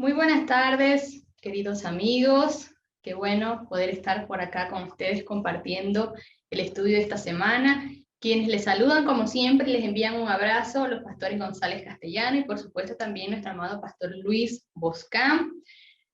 Muy buenas tardes, queridos amigos. Qué bueno poder estar por acá con ustedes compartiendo el estudio de esta semana. Quienes les saludan, como siempre, les envían un abrazo, los pastores González Castellano y por supuesto también nuestro amado pastor Luis Boscán.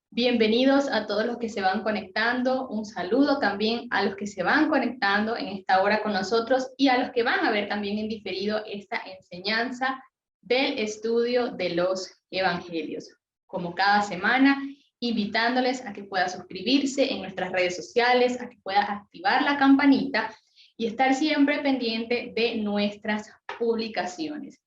Bienvenidos a todos los que se van conectando. Un saludo también a los que se van conectando en esta hora con nosotros y a los que van a ver también en diferido esta enseñanza del estudio de los evangelios. Como cada semana, invitándoles a que pueda suscribirse en nuestras redes sociales, a que pueda activar la campanita y estar siempre pendiente de nuestras publicaciones.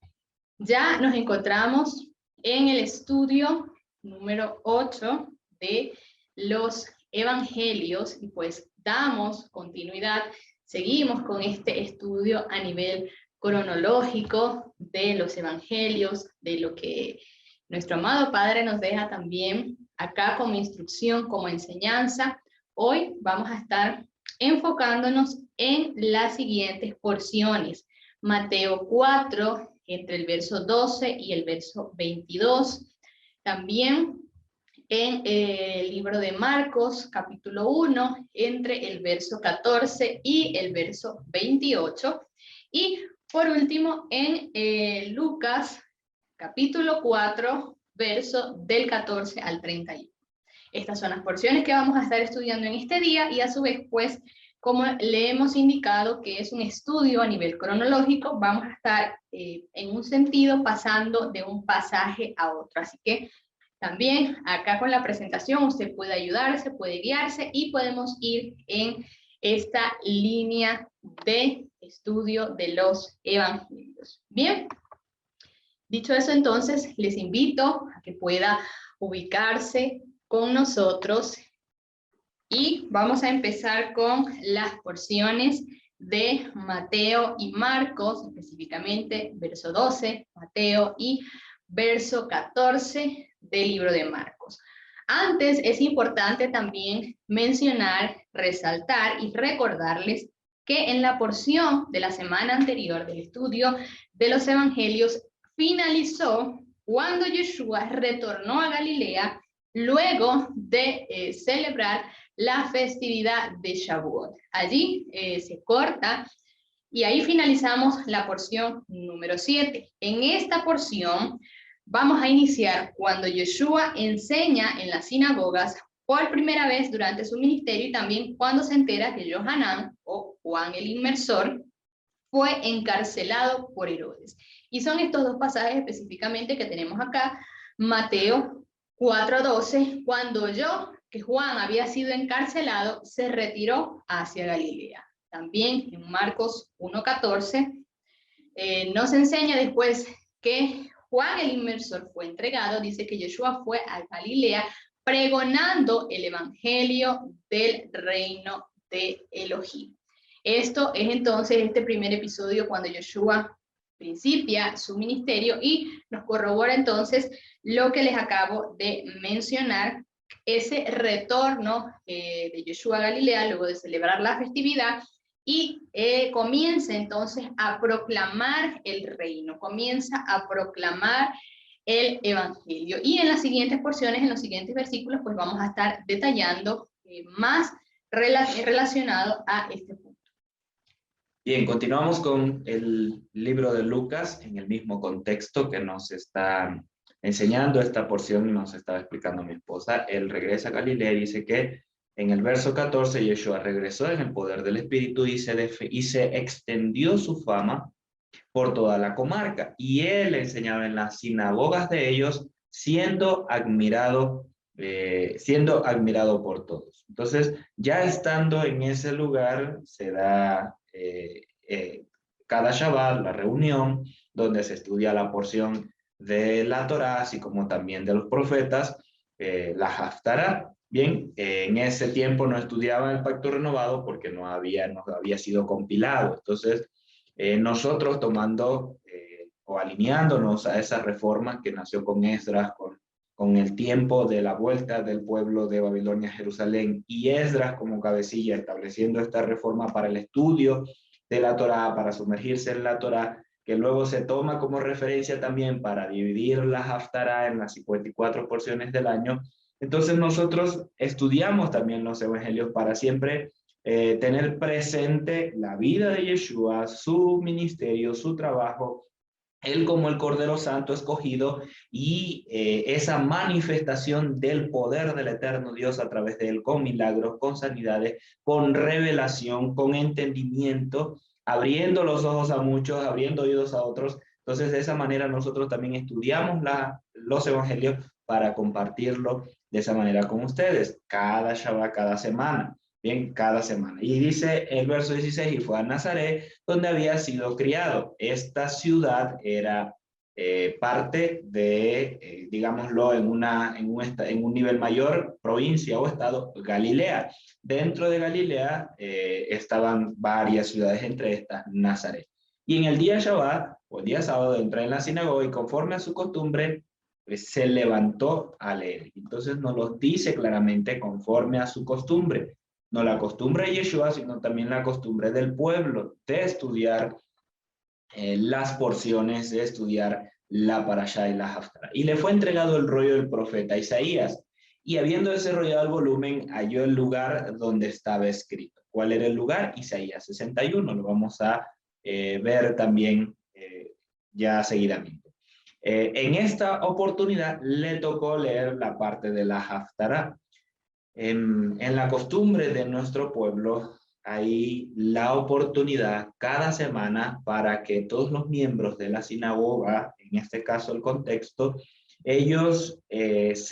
Ya nos encontramos en el estudio número 8 de los evangelios y pues damos continuidad, seguimos con este estudio a nivel cronológico de los evangelios, de lo que nuestro amado Padre nos deja también acá como instrucción, como enseñanza. Hoy vamos a estar enfocándonos en las siguientes porciones. Mateo 4, entre el verso 12 y el verso 22. También en el libro de Marcos, capítulo 1, entre el verso 14 y el verso 28. Y por último, en Lucas, capítulo 4, verso del 14 al 31. Estas son las porciones que vamos a estar estudiando en este día y a su vez, pues, como le hemos indicado que es un estudio a nivel cronológico, vamos a estar en un sentido pasando de un pasaje a otro. Así que también acá con la presentación usted puede ayudarse, puede guiarse y podemos ir en esta línea de estudio de los evangelios. Bien, dicho eso entonces, les invito a que pueda ubicarse con nosotros y vamos a empezar con las porciones de Mateo y Marcos, específicamente verso 12, Mateo y verso 14 del libro de Marcos. Antes es importante también mencionar, resaltar y recordarles que en la porción de la semana anterior del estudio de los evangelios finalizó cuando Yeshua retornó a Galilea luego de celebrar la festividad de Shavuot. Allí se corta y ahí finalizamos la porción número 7. En esta porción vamos a iniciar cuando Yeshua enseña en las sinagogas por primera vez durante su ministerio y también cuando se entera que Yohanan o Juan el Inmersor fue encarcelado por Herodes. Y son estos dos pasajes específicamente que tenemos acá, Mateo 4:12, cuando oyó que Juan había sido encarcelado, se retiró hacia Galilea. También en Marcos 1:14 nos enseña después que Juan el Inmersor fue entregado, dice que Yeshua fue a Galilea pregonando el evangelio del reino de Elohim. Esto es entonces este primer episodio cuando Yeshua principia su ministerio y nos corrobora entonces lo que les acabo de mencionar, ese retorno de Yeshua a Galilea luego de celebrar la festividad y comienza entonces a proclamar el reino, comienza a proclamar el evangelio. Y en las siguientes porciones, en los siguientes versículos, pues vamos a estar detallando más relacionado a este punto. Bien, continuamos con el libro de Lucas en el mismo contexto que nos está enseñando esta porción, nos estaba explicando mi esposa. Él regresa a Galilea y dice que en el verso 14 Yeshua regresó en el poder del Espíritu y se extendió su fama por toda la comarca. Y él enseñaba en las sinagogas de ellos, siendo admirado por todos. Entonces, ya estando en ese lugar, se da cada Shabbat la reunión donde se estudia la porción de la Torá, así como también de los profetas, la Haftará. Bien, en ese tiempo no estudiaban el pacto renovado porque no había sido compilado. Entonces, nosotros tomando o alineándonos a esa reforma que nació con Esdras, con el tiempo de la vuelta del pueblo de Babilonia a Jerusalén y Esdras como cabecilla estableciendo esta reforma para el estudio de la Torá, para sumergirse en la Torá, que luego se toma como referencia también para dividir la Haftará en las 54 porciones del año. Entonces nosotros estudiamos también los evangelios para siempre tener presente la vida de Yeshua, su ministerio, su trabajo, él como el Cordero Santo escogido y esa manifestación del poder del eterno Dios a través de él, con milagros, con sanidades, con revelación, con entendimiento, abriendo los ojos a muchos, abriendo oídos a otros. Entonces, de esa manera nosotros también estudiamos los evangelios para compartirlo de esa manera con ustedes, cada Shabbat, cada semana. Bien, cada semana. Y dice el verso 16, y fue a Nazaret, donde había sido criado. Esta ciudad era parte de, digámoslo, en un nivel mayor, provincia o estado, Galilea. Dentro de Galilea estaban varias ciudades, entre estas Nazaret. Y en el día Shabbat, o el día sábado, entró en la sinagoga y conforme a su costumbre, pues, se levantó a leer. Entonces nos lo dice claramente, conforme a su costumbre. No la costumbre de Yeshua, sino también la costumbre del pueblo de estudiar las porciones, de estudiar la parashá y la haftará. Y le fue entregado el rollo del profeta Isaías, y habiendo desarrollado el volumen, halló el lugar donde estaba escrito. ¿Cuál era el lugar? Isaías 61, lo vamos a ver también ya seguidamente. En esta oportunidad le tocó leer la parte de la haftará. En la costumbre de nuestro pueblo hay la oportunidad cada semana para que todos los miembros de la sinagoga, en este caso el contexto, ellos, ellos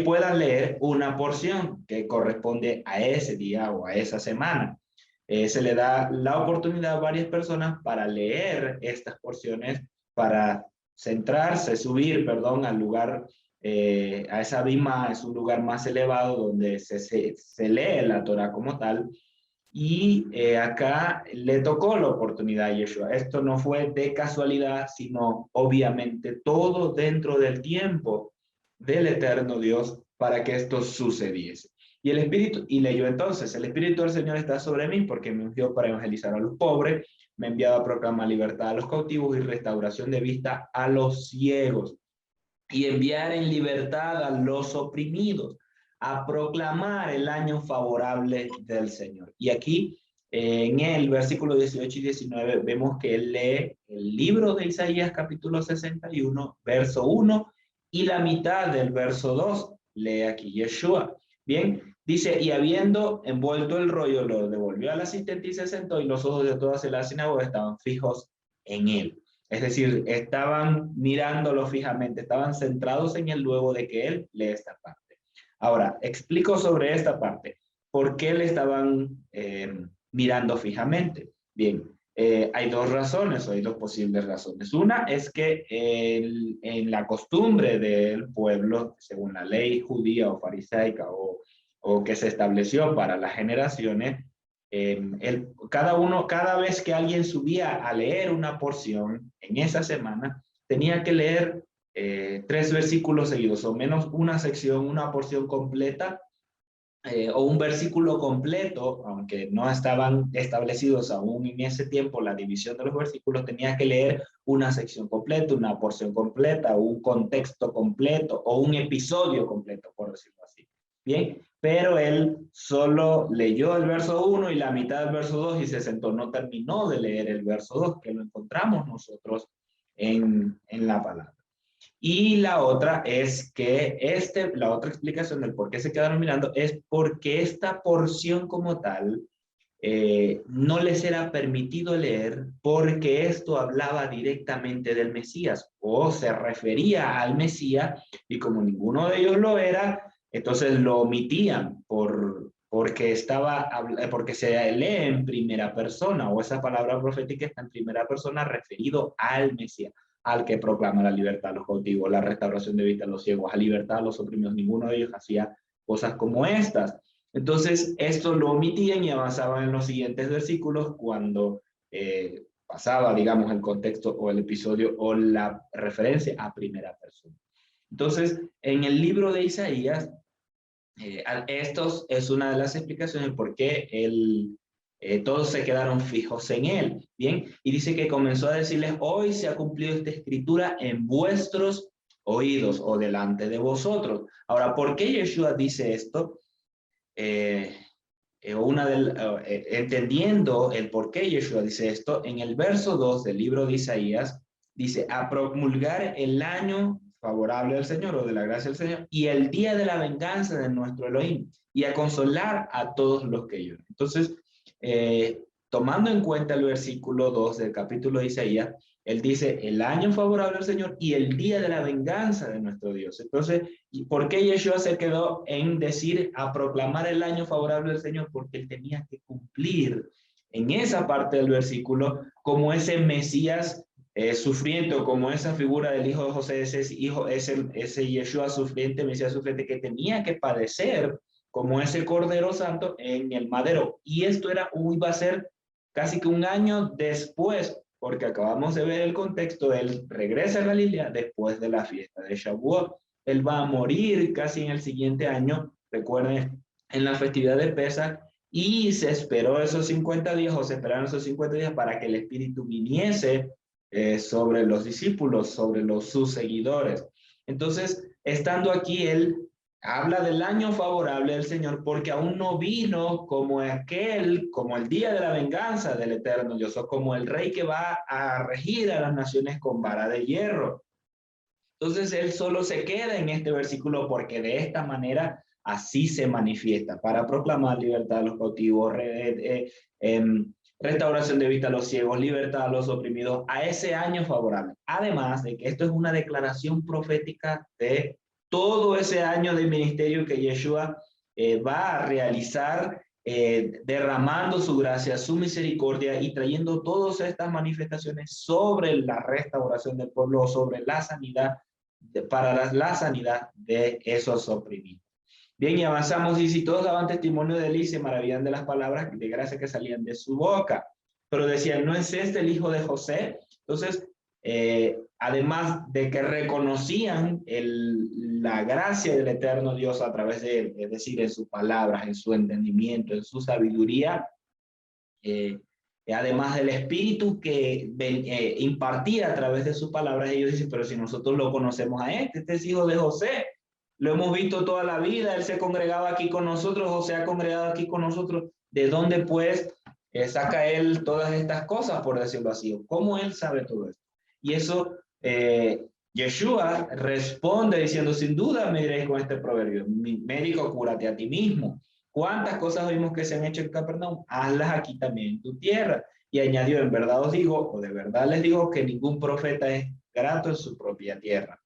puedan leer una porción que corresponde a ese día o a esa semana. Se le da la oportunidad a varias personas para leer estas porciones, para centrarse, subir, perdón, al lugar, a esa bima, es un lugar más elevado donde se lee la Torah como tal. Y acá le tocó la oportunidad a Yeshua. Esto no fue de casualidad, sino obviamente todo dentro del tiempo del eterno Dios para que esto sucediese. Y el Espíritu, y leyó entonces, el Espíritu del Señor está sobre mí porque me ungió para evangelizar a los pobres, me ha enviado a proclamar libertad a los cautivos y restauración de vista a los ciegos, y enviar en libertad a los oprimidos, a proclamar el año favorable del Señor. Y aquí, en el versículo 18 y 19, vemos que él lee el libro de Isaías, capítulo 61, verso 1, y la mitad del verso 2, lee aquí Yeshua. Bien, dice, y habiendo envuelto el rollo, lo devolvió al asistente y se sentó, y los ojos de todas en la sinagoga estaban fijos en él. Es decir, estaban mirándolo fijamente, estaban centrados en él luego de que él lee esta parte. Ahora, explico sobre esta parte. ¿Por qué le estaban mirando fijamente? Bien, hay dos razones, o hay dos posibles razones. Una es que en la costumbre del pueblo, según la ley judía o farisaica o que se estableció para las generaciones, cada vez que alguien subía a leer una porción en esa semana, tenía que leer 3 versículos seguidos, o menos una sección, una porción completa, o un versículo completo, aunque no estaban establecidos aún en ese tiempo la división de los versículos, tenía que leer una sección completa, una porción completa, un contexto completo, o un episodio completo, por decirlo así. Bien, pero él solo leyó el verso 1 y la mitad del verso 2 y se sentó, no terminó de leer el verso 2, que lo encontramos nosotros en la palabra. Y la otra es que la otra explicación del por qué se quedaron mirando es porque esta porción como tal no les era permitido leer porque esto hablaba directamente del Mesías o se refería al Mesías, y como ninguno de ellos lo era, entonces lo omitían porque se lee en primera persona, o esa palabra profética está en primera persona referido al Mesías, al que proclama la libertad a los cautivos, la restauración de vista a los ciegos, a libertad a los oprimidos. Ninguno de ellos hacía cosas como estas. Entonces, esto lo omitían y avanzaban en los siguientes versículos cuando pasaba, digamos, el contexto o el episodio o la referencia a primera persona. Entonces, en el libro de Isaías, esto es una de las explicaciones por qué todos se quedaron fijos en él. Bien, y dice que comenzó a decirles, hoy se ha cumplido esta escritura en vuestros oídos o delante de vosotros. Ahora, ¿por qué Yeshua dice esto? Entendiendo el por qué Yeshua dice esto, en el verso 2 del libro de Isaías, dice, a promulgar el año favorable del Señor o de la gracia del Señor y el día de la venganza de nuestro Elohim y a consolar a todos los que lloran. Entonces, tomando en cuenta el versículo 2 del capítulo de Isaías, él dice el año favorable al Señor y el día de la venganza de nuestro Dios. Entonces, ¿y por qué Yeshua se quedó en decir a proclamar el año favorable del Señor? Porque él tenía que cumplir en esa parte del versículo como ese Mesías sufriente, o como esa figura del hijo de José, ese Yeshua sufriente, Mesías sufriente, que tenía que padecer como ese Cordero Santo en el madero. Y esto iba a ser casi que un año después, porque acabamos de ver el contexto. Él regresa a Galilea después de la fiesta de Shavuot. Él va a morir casi en el siguiente año, recuerden, en la festividad de Pesach, y se esperó esos 50 días, o se esperaron esos 50 días para que el Espíritu viniese sobre los discípulos, sobre sus seguidores. Entonces, estando aquí, él habla del año favorable del Señor porque aún no vino como el día de la venganza del eterno Dios, o como el rey que va a regir a las naciones con vara de hierro. Entonces él solo se queda en este versículo porque de esta manera así se manifiesta, para proclamar libertad a los cautivos, restauración de vista a los ciegos, libertad a los oprimidos, a ese año favorable. Además de que esto es una declaración profética de todo ese año de ministerio que Yeshua va a realizar, derramando su gracia, su misericordia y trayendo todas estas manifestaciones sobre la restauración del pueblo, sobre la sanidad, para la sanidad de esos oprimidos. Bien, y avanzamos, y si todos daban testimonio de él y se maravillan de las palabras de gracia que salían de su boca. Pero decían, ¿no es este el hijo de José? Entonces, además de que reconocían la gracia del eterno Dios a través de él, es decir, en sus palabras, en su entendimiento, en su sabiduría, además del espíritu que impartía a través de sus palabras, ellos dicen, pero si nosotros lo conocemos a este es hijo de José, lo hemos visto toda la vida, él se congregaba aquí con nosotros, José ha congregado aquí con nosotros, ¿de dónde pues saca él todas estas cosas, por decirlo así? ¿Cómo él sabe todo esto? Y eso, Yeshua responde diciendo, sin duda me diréis con este proverbio, médico, cúrate a ti mismo. ¿Cuántas cosas vimos que se han hecho en Capernaum? Hazlas aquí también en tu tierra. Y añadió, en verdad os digo, o de verdad les digo, que ningún profeta es grato en su propia tierra.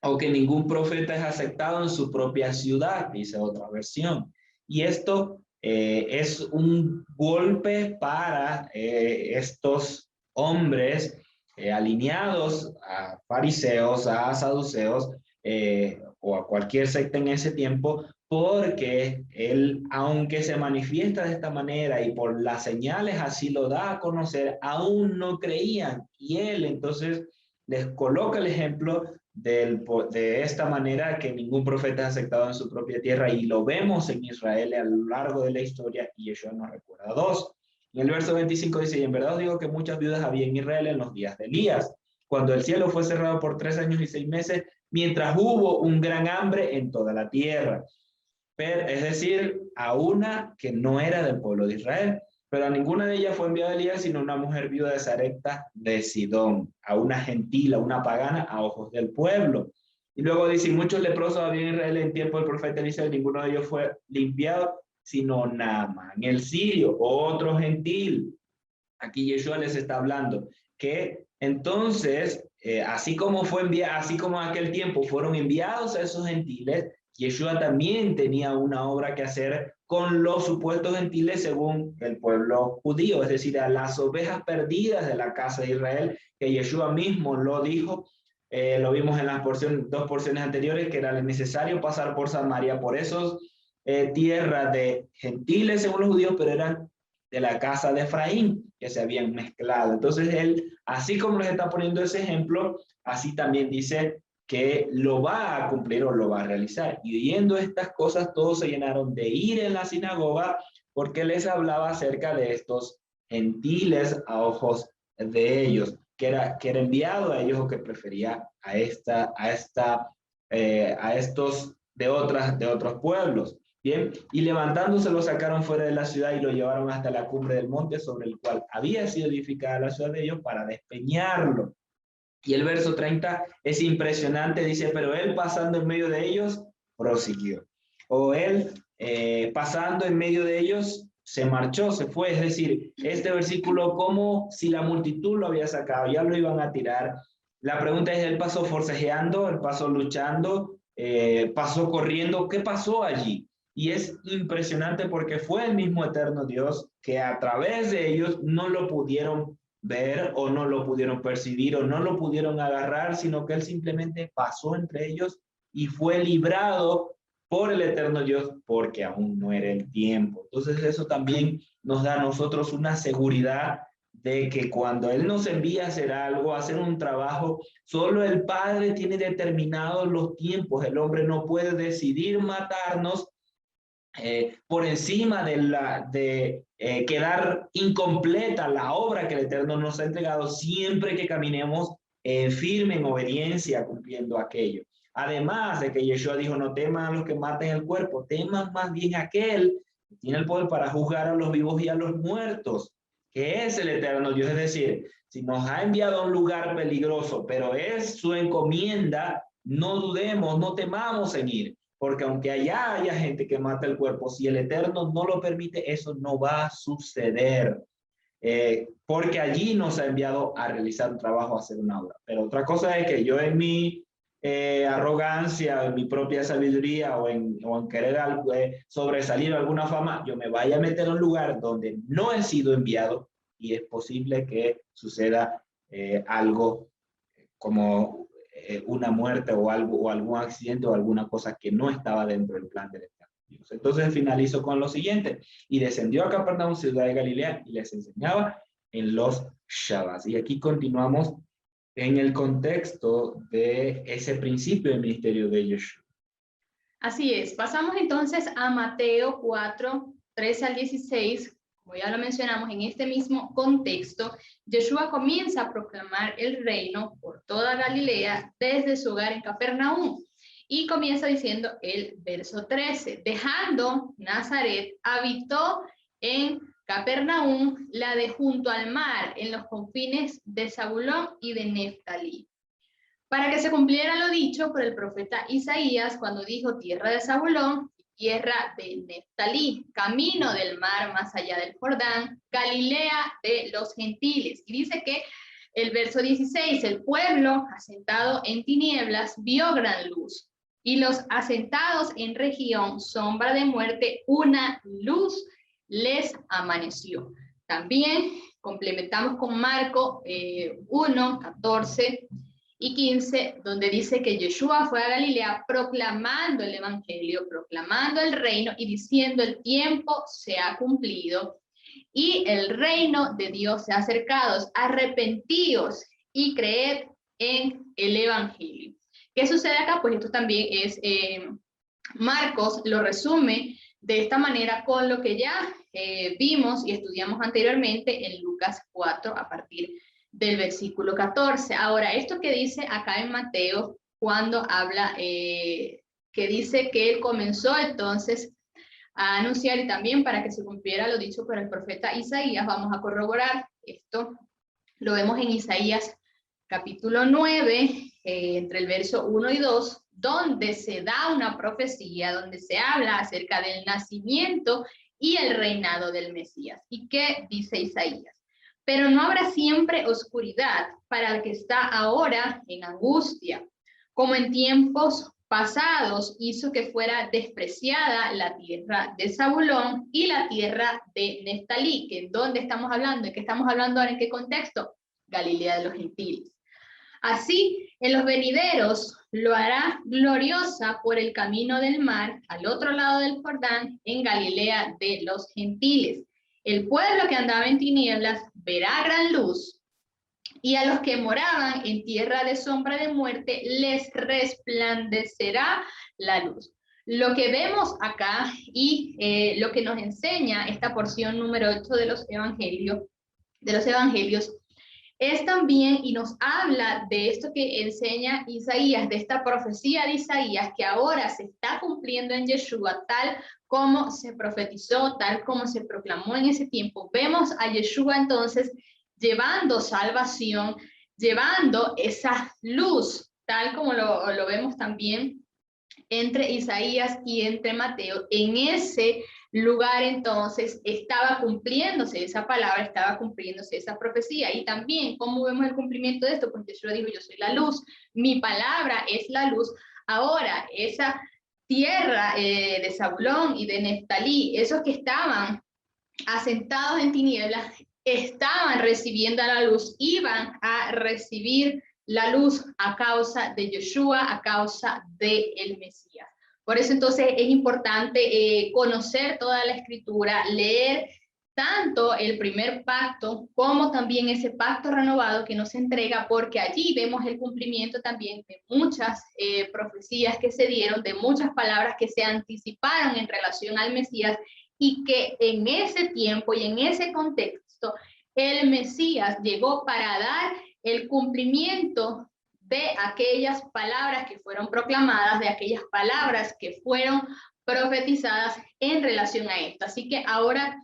O que ningún profeta es aceptado en su propia ciudad, dice otra versión. Y esto es un golpe para estos hombres alineados a fariseos, a saduceos, o a cualquier secta en ese tiempo, porque él, aunque se manifiesta de esta manera y por las señales así lo da a conocer, aún no creían. Y él entonces les coloca el ejemplo de esta manera, que ningún profeta es aceptado en su propia tierra, y lo vemos en Israel a lo largo de la historia, y Yeshua nos recuerda dos. En el verso 25 dice, y en verdad os digo que muchas viudas había en Israel en los días de Elías, cuando el cielo fue cerrado por 3 años y 6 meses, mientras hubo un gran hambre en toda la tierra. Pero, es decir, a una que no era del pueblo de Israel. Pero a ninguna de ellas fue enviado Elías, sino una mujer viuda de Sarepta de Sidón, a una gentil, a una pagana, a ojos del pueblo. Y luego dice, muchos leprosos había en Israel en tiempo del profeta Eliseo, ninguno de ellos fue limpiado, sino Naamán, el sirio, otro gentil. Aquí Yeshua les está hablando que entonces, así como fue enviado, así como en aquel tiempo fueron enviados a esos gentiles, Yeshua también tenía una obra que hacer con los supuestos gentiles según el pueblo judío, es decir, a las ovejas perdidas de la casa de Israel, que Yeshua mismo lo dijo. Lo vimos en las dos porciones anteriores, que era necesario pasar por Samaria, por esos tierras de gentiles según los judíos, pero eran de la casa de Efraín, que se habían mezclado. Entonces él, así como les está poniendo ese ejemplo, así también dice que lo va a cumplir o lo va a realizar. Y oyendo estas cosas, todos se llenaron de ira en la sinagoga porque les hablaba acerca de estos gentiles a ojos de ellos, que era enviado a ellos o que prefería a estos de otros pueblos. Bien, y levantándose lo sacaron fuera de la ciudad y lo llevaron hasta la cumbre del monte sobre el cual había sido edificada la ciudad de ellos para despeñarlo. Y el verso 30 es impresionante, dice, pero él pasando en medio de ellos, prosiguió. O él pasando en medio de ellos, se marchó, se fue. Es decir, este versículo como si la multitud lo había sacado, ya lo iban a tirar. La pregunta es, ¿él pasó forcejeando, él pasó luchando, pasó corriendo? ¿Qué pasó allí? Y es impresionante porque fue el mismo eterno Dios que a través de ellos no lo pudieron ver o no lo pudieron percibir o no lo pudieron agarrar, sino que él simplemente pasó entre ellos y fue librado por el eterno Dios porque aún no era el tiempo. Entonces eso también nos da a nosotros una seguridad de que cuando Él nos envía a hacer algo, a hacer un trabajo, solo el Padre tiene determinados los tiempos. El hombre no puede decidir matarnos por encima de quedar incompleta la obra que el Eterno nos ha entregado, siempre que caminemos firme en obediencia cumpliendo aquello. Además de que Yeshua dijo, no teman a los que maten el cuerpo, teman más bien a aquel que tiene el poder para juzgar a los vivos y a los muertos, que es el Eterno Dios. Es decir, si nos ha enviado a un lugar peligroso, pero es su encomienda, no dudemos, no temamos en ir. Porque aunque allá haya gente que mata el cuerpo, si el Eterno no lo permite, eso no va a suceder. Porque allí nos ha enviado a realizar un trabajo, a hacer una obra. Pero otra cosa es que yo en mi arrogancia, en mi propia sabiduría o en querer sobresalir alguna fama, yo me vaya a meter a un lugar donde no he sido enviado y es posible que suceda algo como una muerte o algo, o algún accidente o alguna cosa que no estaba dentro del plan del Eterno Dios. Entonces finalizo con lo siguiente: y descendió a Capernaum, ciudad de Galilea, y les enseñaba en los Shabbats. Y aquí continuamos en el contexto de ese principio del ministerio de Yeshua. Así es, pasamos entonces a Mateo 4, 13 al 16. Como ya lo mencionamos, en este mismo contexto, Yeshua comienza a proclamar el reino por toda Galilea desde su hogar en Capernaum. Y comienza diciendo el verso 13, dejando Nazaret, habitó en Capernaum, la de junto al mar, en los confines de Zabulón y de Neftalí, para que se cumpliera lo dicho por el profeta Isaías cuando dijo tierra de Zabulón, tierra de Neftalí, camino del mar más allá del Jordán, Galilea de los gentiles. Y dice que el verso 16, el pueblo asentado en tinieblas vio gran luz, y los asentados en región sombra de muerte, una luz les amaneció. También complementamos con Marco 1, 14 y 15, donde dice que Yeshua fue a Galilea proclamando el evangelio, proclamando el reino y diciendo el tiempo se ha cumplido y el reino de Dios se ha acercado, arrepentíos y creed en el evangelio. ¿Qué sucede acá? Pues esto también es, Marcos lo resume de esta manera con lo que ya vimos y estudiamos anteriormente en Lucas 4 a partir del versículo 14. Ahora, esto que dice acá en Mateo, cuando habla, que dice que él comenzó entonces a anunciar y también para que se cumpliera lo dicho por el profeta Isaías, vamos a corroborar esto. Lo vemos en Isaías capítulo 9, entre el verso 1 y 2, donde se da una profecía, donde se habla acerca del nacimiento y el reinado del Mesías. ¿Y qué dice Isaías? Pero no habrá siempre oscuridad para el que está ahora en angustia, como en tiempos pasados hizo que fuera despreciada la tierra de Zabulón y la tierra de Neftalí, que ¿dónde estamos hablando? ¿De qué estamos hablando ahora? ¿En qué contexto? Galilea de los gentiles. Así, en los venideros lo hará gloriosa por el camino del mar, al otro lado del Jordán, en Galilea de los gentiles. El pueblo que andaba en tinieblas verá gran luz, y a los que moraban en tierra de sombra de muerte les resplandecerá la luz. Lo que vemos acá y lo que nos enseña esta porción número 8 de los evangelios, es también, y nos habla de esto que enseña Isaías, de esta profecía de Isaías, que ahora se está cumpliendo en Yeshua, tal como se profetizó, tal como se proclamó en ese tiempo. Vemos a Yeshua entonces llevando salvación, llevando esa luz, tal como lo vemos también entre Isaías y entre Mateo. En ese lugar entonces estaba cumpliéndose esa palabra, estaba cumpliéndose esa profecía. Y también, ¿cómo vemos el cumplimiento de esto? Pues Jesús dijo, yo soy la luz, mi palabra es la luz. Ahora, esa tierra de Zabulón y de Neftalí, esos que estaban asentados en tinieblas, estaban recibiendo la luz, iban a recibir la luz a causa de Yeshua, a causa de el Mesías. Por eso entonces es importante conocer toda la escritura, leer tanto el primer pacto como también ese pacto renovado que nos entrega, porque allí vemos el cumplimiento también de muchas profecías que se dieron, de muchas palabras que se anticiparon en relación al Mesías, y que en ese tiempo y en ese contexto el Mesías llegó para dar el cumplimiento de aquellas palabras que fueron proclamadas, de aquellas palabras que fueron profetizadas en relación a esto. Así que ahora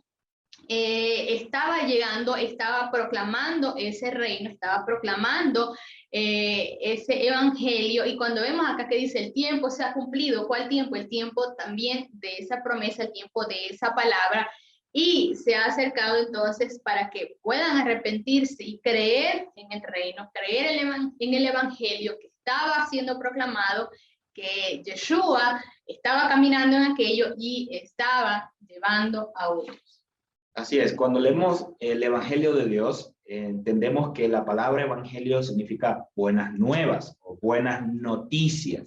estaba llegando, estaba proclamando ese reino, estaba proclamando ese evangelio. Y cuando vemos acá que dice el tiempo se ha cumplido, ¿cuál tiempo? El tiempo también de esa promesa, el tiempo de esa palabra, y se ha acercado entonces para que puedan arrepentirse y creer en el reino, creer en el evangelio que estaba siendo proclamado, que Yeshua estaba caminando en aquello y estaba llevando a otros. Así es, cuando leemos el Evangelio de Dios, entendemos que la palabra evangelio significa buenas nuevas o buenas noticias.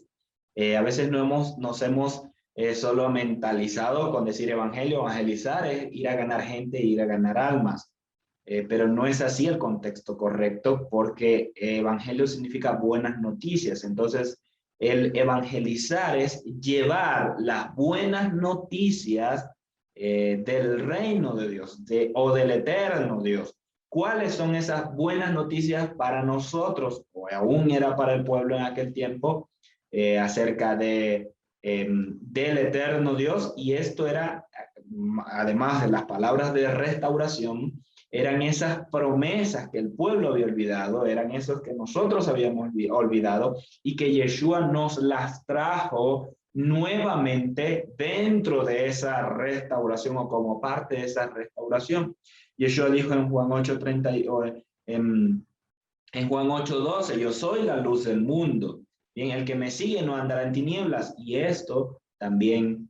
A veces nos hemos solo mentalizado con decir evangelio, evangelizar es ir a ganar gente, ir a ganar almas. Pero no es así el contexto correcto, porque evangelio significa buenas noticias. Entonces, el evangelizar es llevar las buenas noticias del reino de Dios o del eterno Dios. ¿Cuáles son esas buenas noticias para nosotros, o aún era para el pueblo en aquel tiempo, acerca del eterno Dios? Y esto era, además de las palabras de restauración, eran esas promesas que el pueblo había olvidado, eran esos que nosotros habíamos olvidado, y que Yeshua nos las trajo nuevamente dentro de esa restauración, o como parte de esa restauración. Yeshua dijo en Juan 8:30, en Juan 8:12, yo soy la luz del mundo. Bien, el que me sigue no andará en tinieblas. Y esto también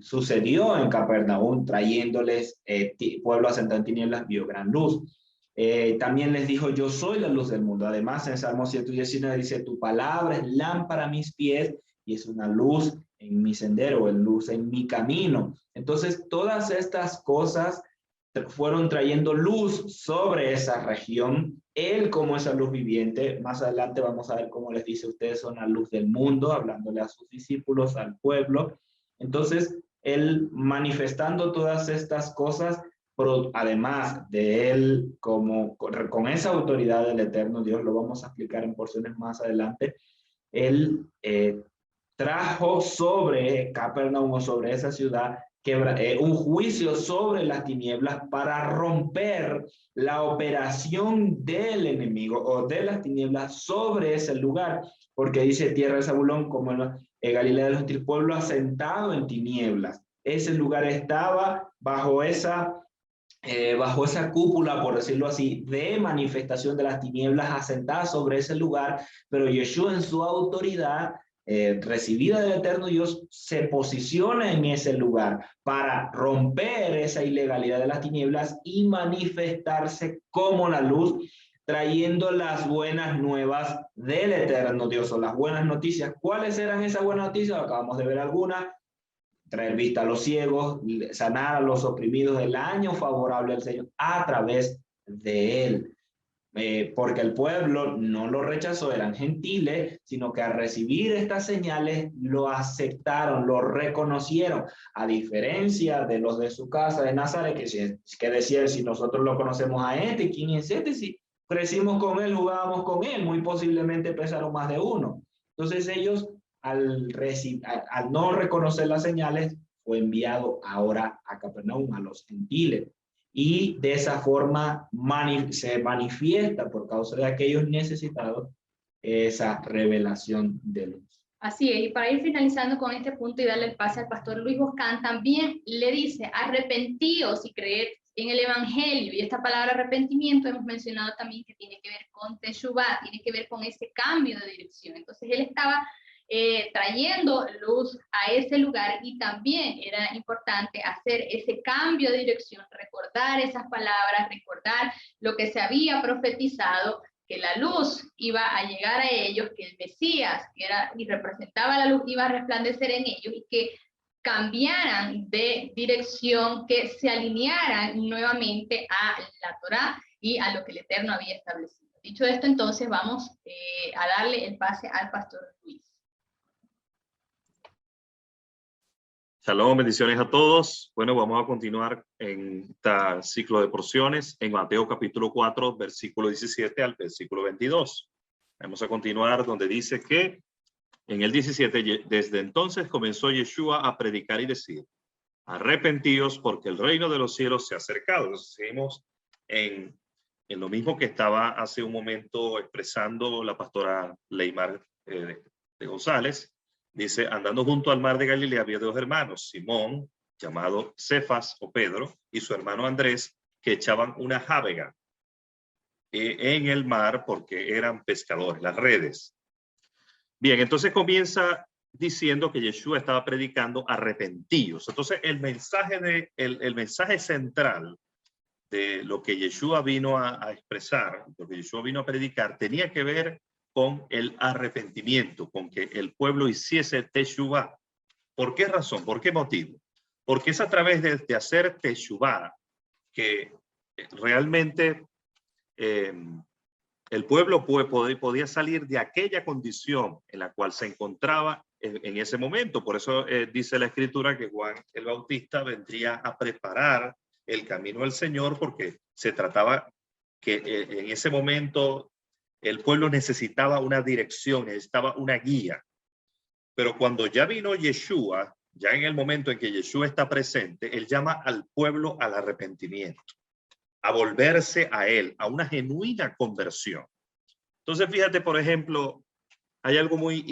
sucedió en Capernaum, trayéndoles pueblo asentado en tinieblas, vio gran luz. También les dijo, yo soy la luz del mundo. Además, en Salmo 119 dice, tu palabra es lámpara a mis pies y es una luz en mi sendero, es luz en mi camino. Entonces, todas estas cosas fueron trayendo luz sobre esa región. Él, como esa luz viviente, más adelante vamos a ver cómo les dice, ustedes son la luz del mundo, hablándole a sus discípulos, al pueblo. Entonces, él manifestando todas estas cosas, pero además de él, como con esa autoridad del eterno Dios, lo vamos a explicar en porciones más adelante, él trajo sobre Capernaum, o sobre esa ciudad, un juicio sobre las tinieblas para romper la operación del enemigo o de las tinieblas sobre ese lugar, porque dice tierra de Zabulón, como en Galilea de los gentiles, pueblo asentado en tinieblas. Ese lugar estaba bajo esa cúpula, por decirlo así, de manifestación de las tinieblas asentada sobre ese lugar, pero Yeshua en su autoridad recibida del eterno Dios se posiciona en ese lugar para romper esa ilegalidad de las tinieblas y manifestarse como la luz, trayendo las buenas nuevas del eterno Dios, o las buenas noticias. ¿Cuáles eran esas buenas noticias? Acabamos de ver algunas: traer vista a los ciegos, sanar a los oprimidos, el año favorable del Señor a través de él. porque el pueblo no lo rechazó, eran gentiles, sino que al recibir estas señales lo aceptaron, lo reconocieron, a diferencia de los de su casa de Nazaret, que decían, si nosotros lo conocemos a este, ¿quién es este? Si crecimos con él, jugábamos con él, muy posiblemente pesaron más de uno. Entonces ellos, al no reconocer las señales, fue enviado ahora a Capernaum, a los gentiles. Y de esa forma se manifiesta por causa de aquellos necesitados esa revelación de luz. Así es, y para ir finalizando con este punto y darle el pase al pastor Luis Boscán, también le dice, arrepentíos y creed en el evangelio. Y esta palabra arrepentimiento hemos mencionado también que tiene que ver con teshuvá, tiene que ver con ese cambio de dirección. Entonces él estaba trayendo luz a ese lugar, y también era importante hacer ese cambio de dirección, recordar esas palabras, recordar lo que se había profetizado, que la luz iba a llegar a ellos, que el Mesías, que era y representaba la luz, iba a resplandecer en ellos, y que cambiaran de dirección, que se alinearan nuevamente a la Torá y a lo que el Eterno había establecido. Dicho esto, entonces vamos a darle el pase al pastor Luis. Shalom, bendiciones a todos. Bueno, vamos a continuar en este ciclo de porciones en Mateo capítulo 4, versículo 17 al versículo 22. Vamos a continuar donde dice que en el 17, desde entonces comenzó Yeshua a predicar y decir, arrepentíos porque el reino de los cielos se ha acercado. Entonces, seguimos en lo mismo que estaba hace un momento expresando la pastora Leymar de González. Dice, andando junto al mar de Galilea había dos hermanos, Simón, llamado Cefas o Pedro, y su hermano Andrés, que echaban una jávega en el mar porque eran pescadores, las redes. Bien, entonces comienza diciendo que Yeshua estaba predicando arrepentíos. Entonces el mensaje central de lo que Yeshua vino a expresar, lo que Yeshua vino a predicar, tenía que ver con el arrepentimiento, con que el pueblo hiciese teshuvá. ¿Por qué razón? ¿Por qué motivo? Porque es a través de hacer teshuvá que realmente el pueblo podía salir de aquella condición en la cual se encontraba en ese momento. Por eso dice la Escritura que Juan el Bautista vendría a preparar el camino al Señor, porque se trataba que en ese momento el pueblo necesitaba una dirección, necesitaba una guía. Pero cuando ya vino Yeshua, ya en el momento en que Yeshua está presente, él llama al pueblo al arrepentimiento, a volverse a él, a una genuina conversión. Entonces, fíjate, por ejemplo, hay algo muy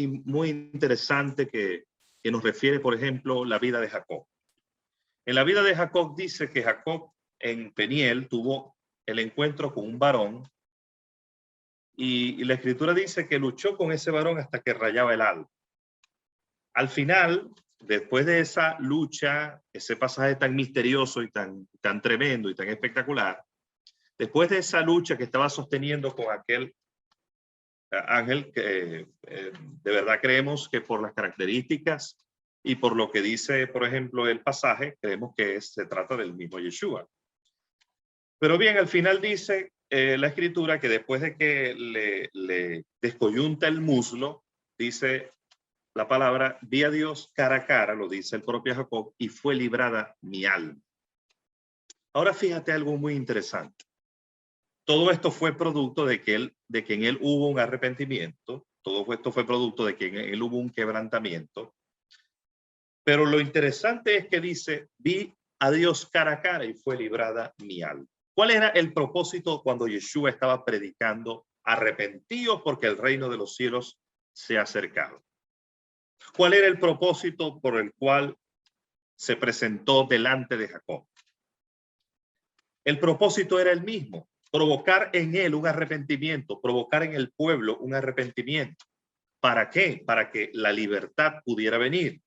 interesante que nos refiere, por ejemplo, la vida de Jacob. En la vida de Jacob dice que Jacob en Peniel tuvo el encuentro con un varón, y la Escritura dice que luchó con ese varón hasta que rayaba el alba. Al final, después de esa lucha, ese pasaje tan misterioso y tan tremendo y tan espectacular, después de esa lucha que estaba sosteniendo con aquel ángel, que de verdad creemos que por las características y por lo que dice, por ejemplo, el pasaje, creemos que se trata del mismo Yeshua. Pero bien, al final dice la Escritura que después de que le descoyunta el muslo, dice la palabra, vi a Dios cara a cara, lo dice el propio Jacob, y fue librada mi alma. Ahora fíjate algo muy interesante. Todo esto fue producto de que en él hubo un arrepentimiento. Todo esto fue producto de que en él hubo un quebrantamiento. Pero lo interesante es que dice, vi a Dios cara a cara y fue librada mi alma. ¿Cuál era el propósito cuando Yeshua estaba predicando? Arrepentíos porque el reino de los cielos se ha acercado. ¿Cuál era el propósito por el cual se presentó delante de Jacob? El propósito era el mismo, provocar en él un arrepentimiento, provocar en el pueblo un arrepentimiento. ¿Para qué? Para que la libertad pudiera venir,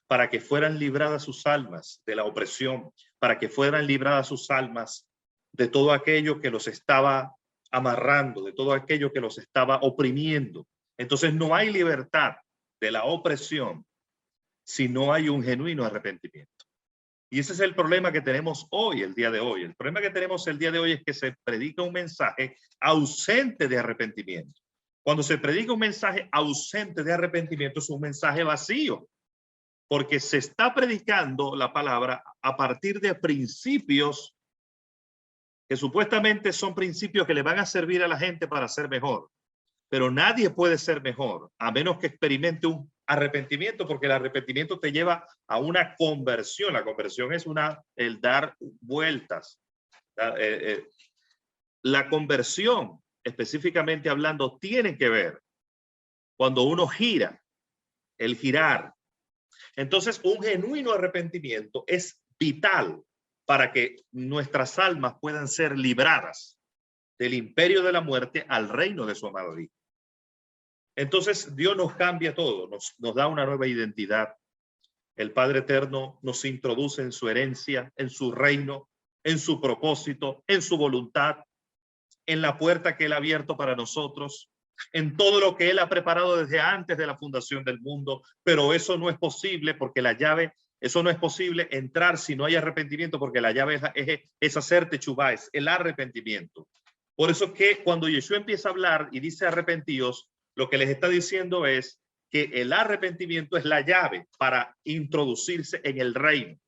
para que fueran libradas sus almas de la opresión, para que fueran libradas sus almas de todo aquello que los estaba amarrando, de todo aquello que los estaba oprimiendo. Entonces no hay libertad de la opresión si no hay un genuino arrepentimiento. Y ese es el problema que tenemos hoy, el día de hoy. El problema que tenemos el día de hoy es que se predica un mensaje ausente de arrepentimiento. Cuando se predica un mensaje ausente de arrepentimiento, es un mensaje vacío, porque se está predicando la palabra a partir de principios que supuestamente son principios que le van a servir a la gente para ser mejor. Pero nadie puede ser mejor a menos que experimente un arrepentimiento, porque el arrepentimiento te lleva a una conversión. La conversión es el dar vueltas. La conversión, específicamente hablando, tiene que ver cuando uno gira, el girar. Entonces, un genuino arrepentimiento es vital para que nuestras almas puedan ser libradas del imperio de la muerte al reino de su amado Hijo. Entonces Dios nos cambia todo, nos da una nueva identidad. El Padre Eterno nos introduce en su herencia, en su reino, en su propósito, en su voluntad, en la puerta que Él ha abierto para nosotros, en todo lo que Él ha preparado desde antes de la fundación del mundo. Pero eso no es posible porque la llave, eso no es posible entrar si no hay arrepentimiento, porque la llave es hacer techubá, es el arrepentimiento. Por eso que cuando Yeshua empieza a hablar y dice arrepentíos, lo que les está diciendo es que el arrepentimiento es la llave para introducirse en el reino.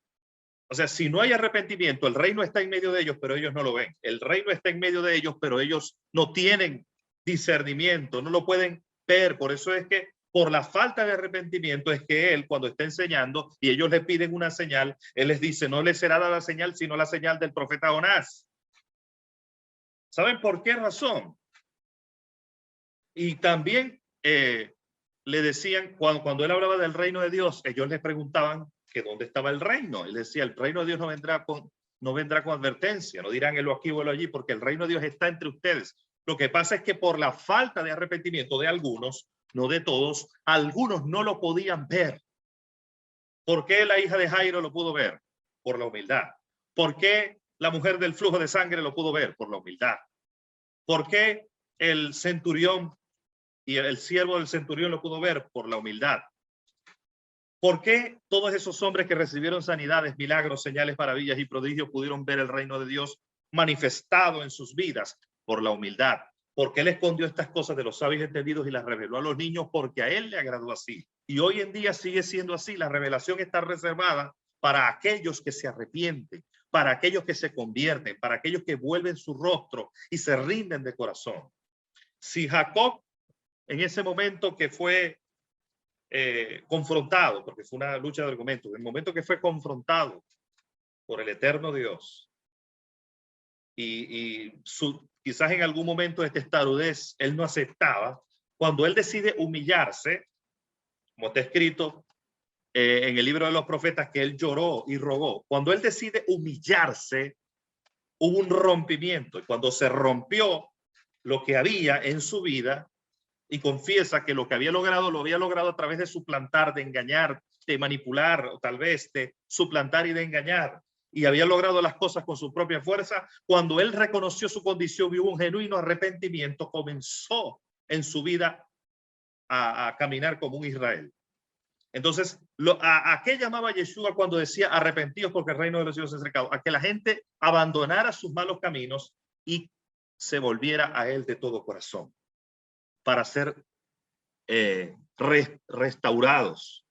O sea, si no hay arrepentimiento, el reino está en medio de ellos, pero ellos no lo ven. El reino está en medio de ellos, pero ellos no tienen discernimiento, no lo pueden ver. Por eso es que por la falta de arrepentimiento es que Él, cuando está enseñando y ellos le piden una señal, Él les dice, no les será dada la señal, sino la señal del profeta Jonás. ¿Saben por qué razón? Y también le decían, cuando Él hablaba del reino de Dios, ellos le preguntaban que dónde estaba el reino. Él decía, el reino de Dios no vendrá con advertencia, no dirán él aquí o él allí, porque el reino de Dios está entre ustedes. Lo que pasa es que por la falta de arrepentimiento de algunos, no de todos, algunos no lo podían ver. ¿Por qué la hija de Jairo lo pudo ver? Por la humildad. ¿Por qué la mujer del flujo de sangre lo pudo ver? Por la humildad. ¿Por qué el centurión y el siervo del centurión lo pudo ver? Por la humildad. ¿Por qué todos esos hombres que recibieron sanidades, milagros, señales, maravillas y prodigios pudieron ver el reino de Dios manifestado en sus vidas? Por la humildad. Porque Él escondió estas cosas de los sabios entendidos y las reveló a los niños, porque a Él le agradó así. Y hoy en día sigue siendo así. La revelación está reservada para aquellos que se arrepienten, para aquellos que se convierten, para aquellos que vuelven su rostro y se rinden de corazón. Si Jacob, en ese momento que fue confrontado, porque fue una lucha de argumentos, en el momento que fue confrontado por el eterno Dios y quizás en algún momento de testarudez él no aceptaba, cuando él decide humillarse, como está escrito en el libro de los profetas, que él lloró y rogó, cuando él decide humillarse, hubo un rompimiento, y cuando se rompió lo que había en su vida, y confiesa que lo que había logrado, lo había logrado a través de suplantar, de engañar, de manipular, o tal vez de suplantar y de engañar, y había logrado las cosas con su propia fuerza. Cuando él reconoció su condición y hubo un genuino arrepentimiento, comenzó en su vida a caminar como un Israel. Entonces, ¿a qué llamaba Yeshua cuando decía arrepentidos porque el reino de los cielos es cercano? A que la gente abandonara sus malos caminos y se volviera a él de todo corazón, para ser restaurados.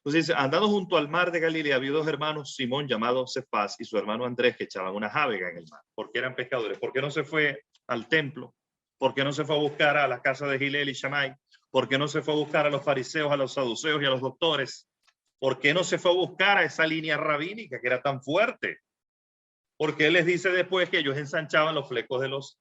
Entonces, andando junto al mar de Galilea, había dos hermanos, Simón llamado Cefas y su hermano Andrés, que echaban una jávega en el mar, porque eran pescadores. ¿Por qué no se fue al templo? ¿Por qué no se fue a buscar a la casa de Gilel y Shammai? ¿Por qué no se fue a buscar a los fariseos, a los saduceos y a los doctores? ¿Por qué no se fue a buscar a esa línea rabínica que era tan fuerte? Porque él les dice después que ellos ensanchaban los flecos de los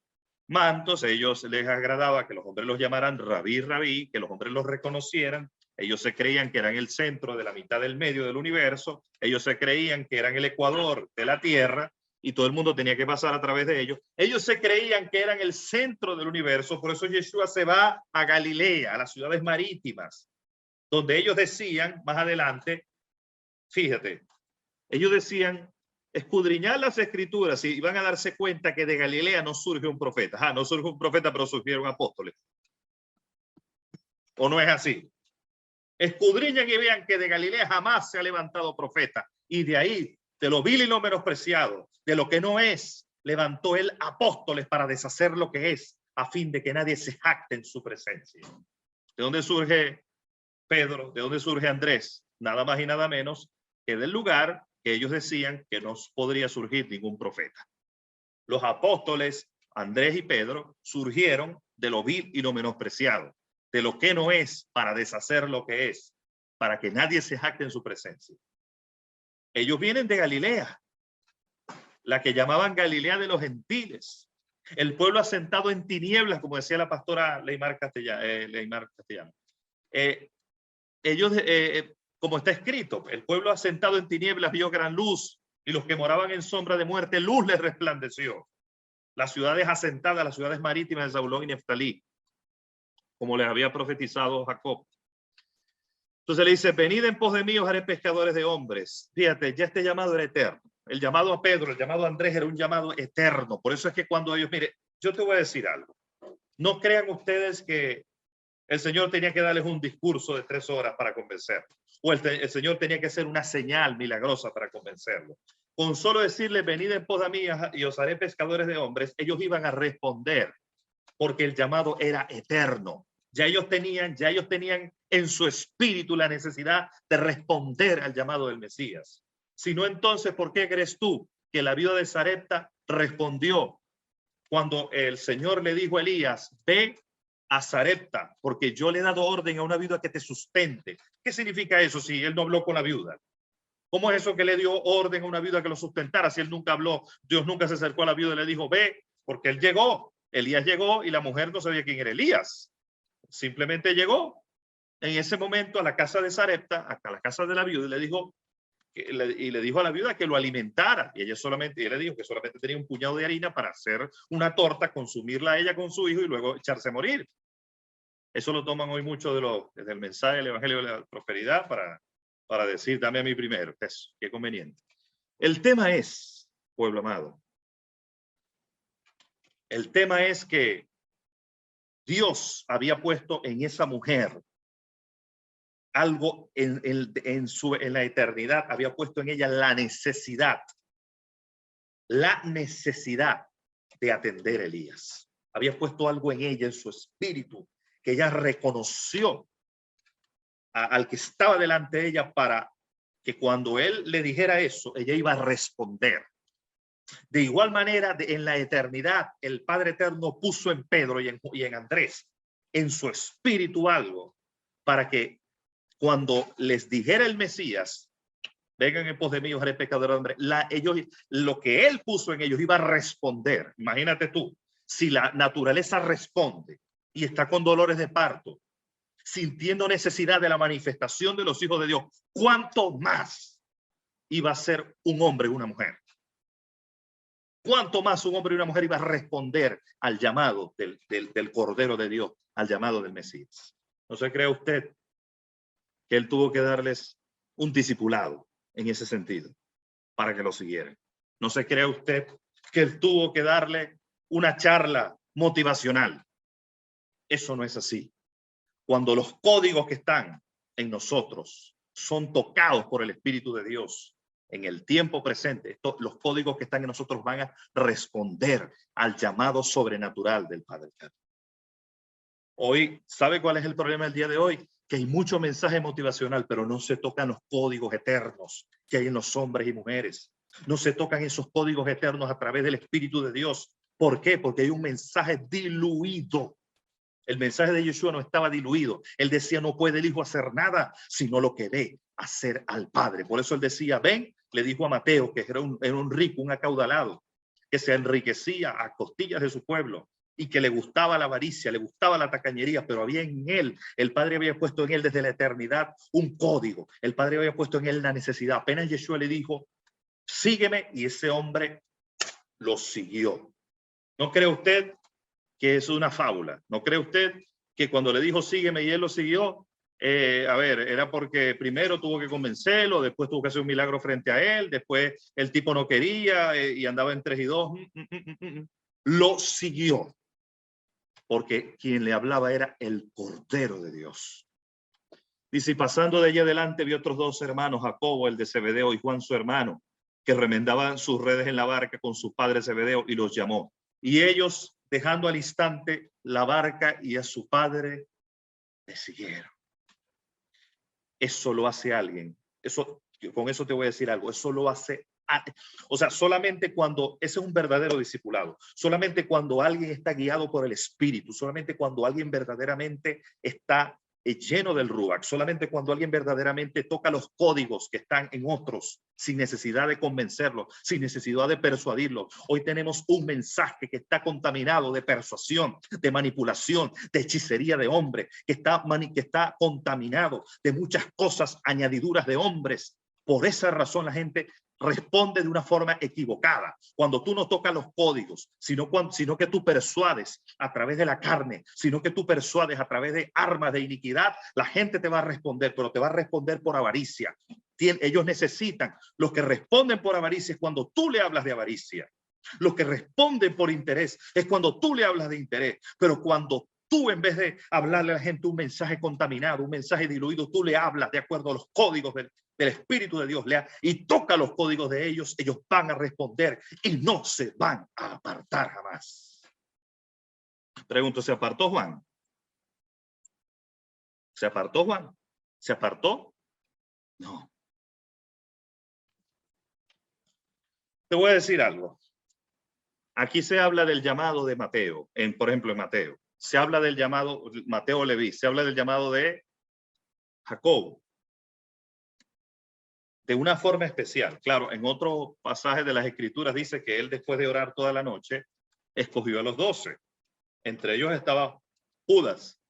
mantos, ellos les agradaba que los hombres los llamaran rabí, rabí, que los hombres los reconocieran. Ellos se creían que eran el centro de la mitad del medio del universo, ellos se creían que eran el ecuador de la tierra y todo el mundo tenía que pasar a través de ellos. Ellos se creían que eran el centro del universo, por eso Yeshua se va a Galilea, a las ciudades marítimas, donde ellos decían más adelante, fíjate, ellos decían, escudriñar las escrituras y van a darse cuenta que de Galilea no surge un profeta. No surge un profeta, pero surgieron apóstoles. ¿O no es así? Escudriñan y vean que de Galilea jamás se ha levantado profeta. Y de ahí, de lo vil y lo menospreciado, de lo que no es, levantó él apóstoles para deshacer lo que es, a fin de que nadie se jacte en su presencia. ¿De dónde surge Pedro? ¿De dónde surge Andrés? Nada más y nada menos que del lugar que ellos decían que no podría surgir ningún profeta. Los apóstoles, Andrés y Pedro, surgieron de lo vil y lo menospreciado, de lo que no es, para deshacer lo que es, para que nadie se jacte en su presencia. Ellos vienen de Galilea, la que llamaban Galilea de los gentiles, el pueblo asentado en tinieblas, como decía la pastora Leymar Castellano. Ellos, como está escrito, el pueblo asentado en tinieblas vio gran luz, y los que moraban en sombra de muerte, luz les resplandeció. Las ciudades asentadas, las ciudades marítimas de Zabulón y Neftalí, como les había profetizado Jacob. Entonces le dice, venid en pos de mí, os haré pescadores de hombres. Fíjate, ya este llamado era eterno. El llamado a Pedro, el llamado a Andrés era un llamado eterno. Por eso es que cuando ellos, mire, yo te voy a decir algo. No crean ustedes que el Señor tenía que darles un discurso de 3 horas para convencerlos. O el Señor tenía que hacer una señal milagrosa para convencerlos. Con solo decirles, venid en pos de mí y os haré pescadores de hombres, ellos iban a responder, porque el llamado era eterno. Ya ellos tenían en su espíritu la necesidad de responder al llamado del Mesías. Si no, entonces, ¿por qué crees tú que la viuda de Sarepta respondió cuando el Señor le dijo a Elías, ve a Sarepta, porque yo le he dado orden a una viuda que te sustente? ¿Qué significa eso si él no habló con la viuda? ¿Cómo es eso que le dio orden a una viuda que lo sustentara si él nunca habló? Dios nunca se acercó a la viuda y le dijo, ve, porque él llegó. Elías llegó y la mujer no sabía quién era Elías. Simplemente llegó en ese momento a la casa de Sarepta, a la casa de la viuda, y le dijo a la viuda que lo alimentara. Y ella le dijo que solamente tenía un puñado de harina para hacer una torta, consumirla a ella con su hijo y luego echarse a morir. Eso lo toman hoy mucho desde el mensaje del Evangelio de la Prosperidad para decir, dame a mí primero. Eso, qué conveniente. El tema es, pueblo amado, el tema es que Dios había puesto en esa mujer algo en la eternidad, había puesto en ella la necesidad de atender a Elías. Había puesto algo en ella, en su espíritu, que ella reconoció al que estaba delante de ella, para que cuando él le dijera eso, ella iba a responder. De igual manera, en la eternidad, el Padre Eterno puso en Pedro y en Andrés, en su espíritu, algo para que cuando les dijera el Mesías, vengan en pos de mí, os haré pescadores de hombres, lo que él puso en ellos iba a responder. Imagínate tú, si la naturaleza responde y está con dolores de parto, sintiendo necesidad de la manifestación de los hijos de Dios, ¿cuánto más iba a ser un hombre y una mujer? ¿Cuánto más un hombre y una mujer iba a responder al llamado del Cordero de Dios, al llamado del Mesías? ¿No se cree usted que él tuvo que darles un discipulado en ese sentido para que lo siguieran? ¿No se cree usted que él tuvo que darle una charla motivacional? Eso no es así. Cuando los códigos que están en nosotros son tocados por el Espíritu de Dios en el tiempo presente, los códigos que están en nosotros van a responder al llamado sobrenatural del Padre Eterno. Hoy, ¿sabe cuál es el problema del día de hoy? Que hay mucho mensaje motivacional, pero no se tocan los códigos eternos que hay en los hombres y mujeres. No se tocan esos códigos eternos a través del Espíritu de Dios. ¿Por qué? Porque hay un mensaje diluido. El mensaje de Yeshua no estaba diluido. Él decía, no puede el Hijo hacer nada, sino lo que ve hacer al Padre. Por eso él decía, ven, le dijo a Mateo, que era un rico, un acaudalado, que se enriquecía a costillas de su pueblo y que le gustaba la avaricia, le gustaba la tacañería, pero había en él, el Padre había puesto en él desde la eternidad un código. El Padre había puesto en él la necesidad. Apenas Yeshua le dijo, sígueme, y ese hombre lo siguió. ¿No cree usted que es una fábula? ¿No cree usted que cuando le dijo sígueme y él lo siguió, era porque primero tuvo que convencerlo, después tuvo que hacer un milagro frente a él, después el tipo no quería y andaba en 3 y 2? Lo siguió porque quien le hablaba era el Cordero de Dios. Dice, y pasando de allí adelante vi otros dos hermanos, Jacobo, el de Zebedeo, y Juan, su hermano, que remendaban sus redes en la barca con su padre Zebedeo, y los llamó. Y ellos, dejando al instante la barca y a su padre, le siguieron. Eso lo hace alguien. Con eso te voy a decir algo. Eso lo hace, o sea, solamente cuando, ese es un verdadero discipulado. Solamente cuando alguien está guiado por el Espíritu, solamente cuando alguien verdaderamente está lleno del Ruach, solamente cuando alguien verdaderamente toca los códigos que están en otros, sin necesidad de convencerlos, sin necesidad de persuadirlos. Hoy tenemos un mensaje que está contaminado de persuasión, de manipulación, de hechicería de hombre, que está contaminado de muchas cosas, añadiduras de hombres. Por esa razón la gente responde de una forma equivocada. Cuando tú no tocas los códigos, sino que tú persuades a través de la carne, sino que tú persuades a través de armas de iniquidad, la gente te va a responder, pero te va a responder por avaricia. Ellos necesitan, los que responden por avaricia es cuando tú le hablas de avaricia. Los que responden por interés es cuando tú le hablas de interés, pero cuando tú, en vez de hablarle a la gente un mensaje contaminado, un mensaje diluido, tú le hablas de acuerdo a los códigos del Espíritu de Dios, y toca los códigos de ellos, ellos van a responder y no se van a apartar jamás. Pregunto, ¿se apartó Juan? ¿Se apartó Juan? ¿Se apartó? No. Te voy a decir algo. Aquí se habla del llamado de Mateo, por ejemplo en Mateo. Se habla del llamado, Mateo Leví, se habla del llamado de Jacobo. De una forma especial. Claro, en otro pasaje de las Escrituras dice que él, después de orar toda la noche, escogió a los 12. Entre ellos estaba Judas,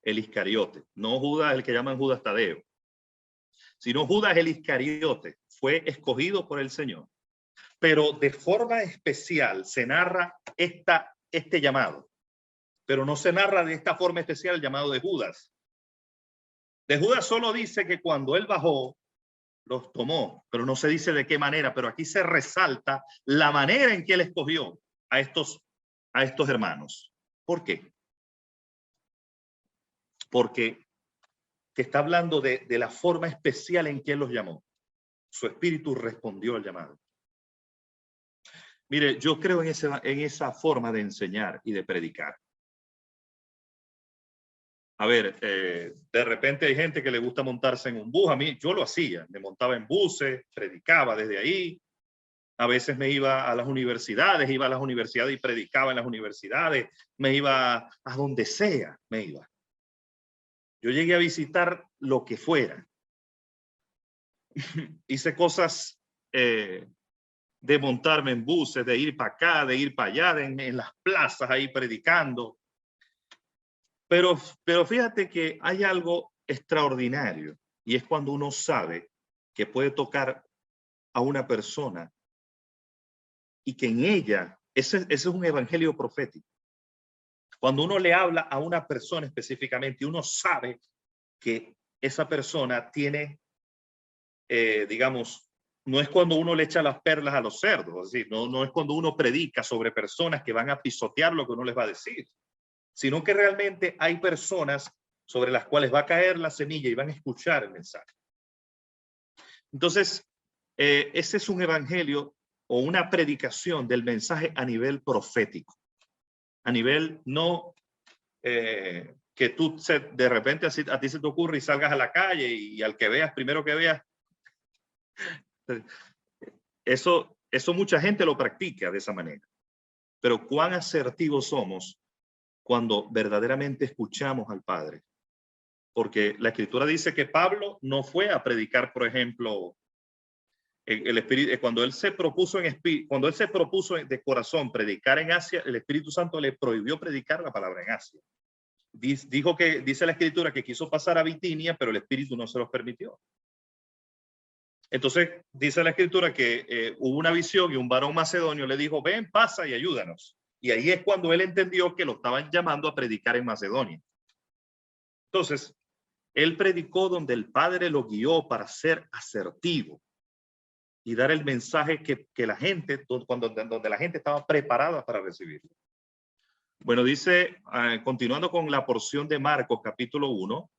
el Iscariote. No Judas, el que llaman Judas Tadeo, sino Judas el Iscariote. Fue escogido por el Señor. Pero de forma especial se narra este llamado. Pero no se narra de esta forma especial el llamado de Judas. De Judas solo dice que cuando él bajó, los tomó, pero no se dice de qué manera, pero aquí se resalta la manera en que él escogió a estos hermanos. ¿Por qué? Porque te está hablando de la forma especial en que él los llamó. Su espíritu respondió al llamado. Mire, yo creo en esa forma de enseñar y de predicar. A ver, de repente hay gente que le gusta montarse en un bus. A mí, yo lo hacía. Me montaba en buses, predicaba desde ahí. A veces me iba a las universidades, y predicaba en las universidades. Me iba a donde sea, me iba. Yo llegué a visitar lo que fuera. Hice cosas de montarme en buses, de ir para acá, de ir para allá, en las plazas ahí predicando. Pero fíjate que hay algo extraordinario, y es cuando uno sabe que puede tocar a una persona y que en ella, ese es un evangelio profético. Cuando uno le habla a una persona específicamente, uno sabe que esa persona tiene, digamos, no es cuando uno le echa las perlas a los cerdos, es decir, no es cuando uno predica sobre personas que van a pisotear lo que uno les va a decir, sino que realmente hay personas sobre las cuales va a caer la semilla y van a escuchar el mensaje. Entonces, ese es un evangelio o una predicación del mensaje a nivel profético, a nivel no que tú de repente a ti se te ocurre y salgas a la calle y al que veas, primero que veas. Eso mucha gente lo practica de esa manera. Pero cuán asertivos somos cuando verdaderamente escuchamos al Padre. Porque la Escritura dice que Pablo no fue a predicar, por ejemplo, el Espíritu, cuando él se propuso de corazón predicar en Asia, el Espíritu Santo le prohibió predicar la palabra en Asia. Dice la Escritura que quiso pasar a Bitinia, pero el Espíritu no se los permitió. Entonces dice la Escritura que hubo una visión y un varón macedonio le dijo, ven, pasa y ayúdanos. Y ahí es cuando él entendió que lo estaban llamando a predicar en Macedonia. Entonces, él predicó donde el Padre lo guió para ser asertivo y dar el mensaje que la gente, donde la gente estaba preparada para recibirlo. Bueno, dice, continuando con la porción de Marcos capítulo 1,